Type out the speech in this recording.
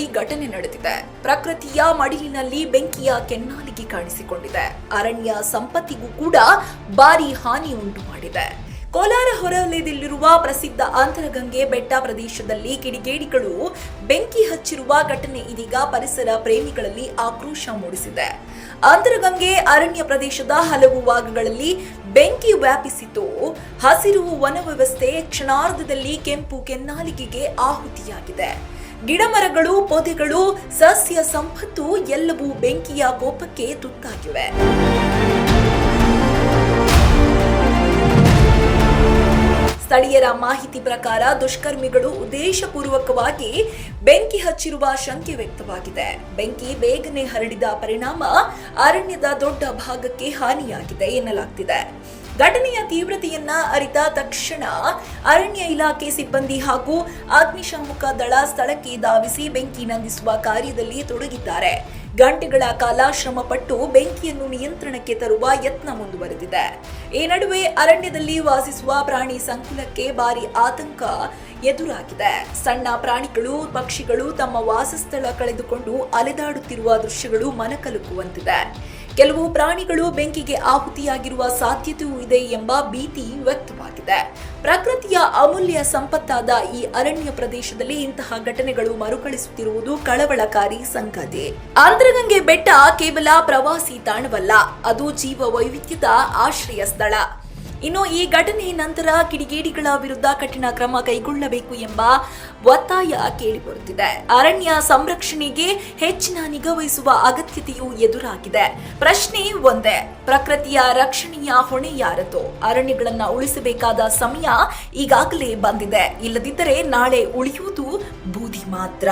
ಭಾರೀ ಘಟನೆ ನಡೆದಿದೆ. ಪ್ರಕೃತಿಯ ಮಡಿಲಿನಲ್ಲಿ ಬೆಂಕಿಯ ಕೆನ್ನಾಲಿಗೆ ಕಾಣಿಸಿಕೊಂಡಿದೆ. ಅರಣ್ಯ ಸಂಪತ್ತಿಗೂ ಕೂಡ ಭಾರೀ ಹಾನಿ ಉಂಟು ಮಾಡಿದೆ. ಕೋಲಾರ ಹೊರವಲಯದಲ್ಲಿರುವ ಪ್ರಸಿದ್ಧ ಅಂತರಗಂಗೆ ಬೆಟ್ಟ ಪ್ರದೇಶದಲ್ಲಿ ಕಿಡಿಗೇಡಿಗಳು ಬೆಂಕಿ ಹಚ್ಚಿರುವ ಘಟನೆ ಇದೀಗ ಪರಿಸರ ಪ್ರೇಮಿಗಳಲ್ಲಿ ಆಕ್ರೋಶ ಮೂಡಿಸಿದೆ. ಅಂತರಗಂಗೆ ಅರಣ್ಯ ಪ್ರದೇಶದ ಹಲವು ಭಾಗಗಳಲ್ಲಿ ಬೆಂಕಿ ವ್ಯಾಪಿಸಿದ್ದು, ಹಸಿರು ವನ ವ್ಯವಸ್ಥೆ ಕ್ಷಣಾರ್ಧದಲ್ಲಿ ಕೆಂಪು ಕೆನ್ನಾಲಿಗೆಗೆ ಆಹುತಿಯಾಗಿದೆ. ಗಿಡಮರಗಳು, ಪೊದೆಗಳು, ಸಸ್ಯ ಸಂಪತ್ತು ಎಲ್ಲವೂ ಬೆಂಕಿಯ ಕೋಪಕ್ಕೆ ತುತ್ತಾಗಿವೆ. ಸ್ಥಳೀಯರ ಮಾಹಿತಿ ಪ್ರಕಾರ ದುಷ್ಕರ್ಮಿಗಳು ಉದ್ದೇಶಪೂರ್ವಕವಾಗಿ ಬೆಂಕಿ ಹಚ್ಚಿರುವ ಶಂಕೆ ವ್ಯಕ್ತವಾಗಿದೆ. ಬೆಂಕಿ ಬೇಗನೆ ಹರಡಿದ ಪರಿಣಾಮ ಅರಣ್ಯದ ದೊಡ್ಡ ಭಾಗಕ್ಕೆ ಹಾನಿಯಾಗಿದೆ ಎನ್ನಲಾಗ್ತಿದೆ. ಘಟನೆಯ ತೀವ್ರತೆಯನ್ನ ಅರಿತ ತಕ್ಷಣ ಅರಣ್ಯ ಇಲಾಖೆ ಸಿಬ್ಬಂದಿ ಹಾಗೂ ಅಗ್ನಿಶಾಮಕ ದಳ ಸ್ಥಳಕ್ಕೆ ಧಾವಿಸಿ ಬೆಂಕಿ ನಂದಿಸುವ ಕಾರ್ಯದಲ್ಲಿ ತೊಡಗಿದ್ದಾರೆ. ಗಂಟೆಗಳ ಕಾಲ ಶ್ರಮಪಟ್ಟು ಬೆಂಕಿಯನ್ನು ನಿಯಂತ್ರಣಕ್ಕೆ ತರುವ ಯತ್ನ ಮುಂದುವರೆದಿದೆ. ಈ ನಡುವೆ ಅರಣ್ಯದಲ್ಲಿ ವಾಸಿಸುವ ಪ್ರಾಣಿ ಸಂಕುಲಕ್ಕೆ ಭಾರಿ ಆತಂಕ ಎದುರಾಗಿದೆ. ಸಣ್ಣ ಪ್ರಾಣಿಗಳು, ಪಕ್ಷಿಗಳು ತಮ್ಮ ವಾಸಸ್ಥಳ ಕಳೆದುಕೊಂಡು ಅಲೆದಾಡುತ್ತಿರುವ ದೃಶ್ಯಗಳು ಮನಕಲುಕುವಂತಿದೆ. ಕೆಲವು ಪ್ರಾಣಿಗಳು ಬೆಂಕಿಗೆ ಆಹುತಿಯಾಗಿರುವ ಸಾಧ್ಯತೆಯೂ ಇದೆ ಎಂಬ ಭೀತಿ ವ್ಯಕ್ತವಾಗಿದೆ. ಪ್ರಕೃತಿಯ ಅಮೂಲ್ಯ ಸಂಪತ್ತಾದ ಈ ಅರಣ್ಯ ಪ್ರದೇಶದಲ್ಲಿ ಇಂತಹ ಘಟನೆಗಳು ಮರುಕಳಿಸುತ್ತಿರುವುದು ಕಳವಳಕಾರಿ ಸಂಗತಿ. ಅಂತರಗಂಗೆ ಬೆಟ್ಟ ಕೇವಲ ಪ್ರವಾಸಿ ತಾಣವಲ್ಲ, ಅದು ಜೀವ ವೈವಿಧ್ಯದ ಆಶ್ರಯ ಸ್ಥಳ. ಇನ್ನು ಈ ಘಟನೆ ನಂತರ ಕಿಡಿಗೇಡಿಗಳ ವಿರುದ್ಧ ಕಠಿಣ ಕ್ರಮ ಕೈಗೊಳ್ಳಬೇಕು ಎಂಬ ಒತ್ತಾಯ ಕೇಳಿಬರುತ್ತಿದೆ. ಅರಣ್ಯ ಸಂರಕ್ಷಣೆಗೆ ಹೆಚ್ಚಿನ ನಿಗಾ ವಹಿಸುವ ಅಗತ್ಯತೆಯೂ ಎದುರಾಗಿದೆ. ಪ್ರಶ್ನೆ ಒಂದೇ, ಪ್ರಕೃತಿಯ ರಕ್ಷಣೆಯ ಹೊಣೆ ಯಾರದು? ಅರಣ್ಯಗಳನ್ನು ಉಳಿಸಬೇಕಾದ ಸಮಯ ಈಗಾಗಲೇ ಬಂದಿದೆ. ಇಲ್ಲದಿದ್ದರೆ ನಾಳೆ ಉಳಿಯುವುದು ಬೂದಿ ಮಾತ್ರ.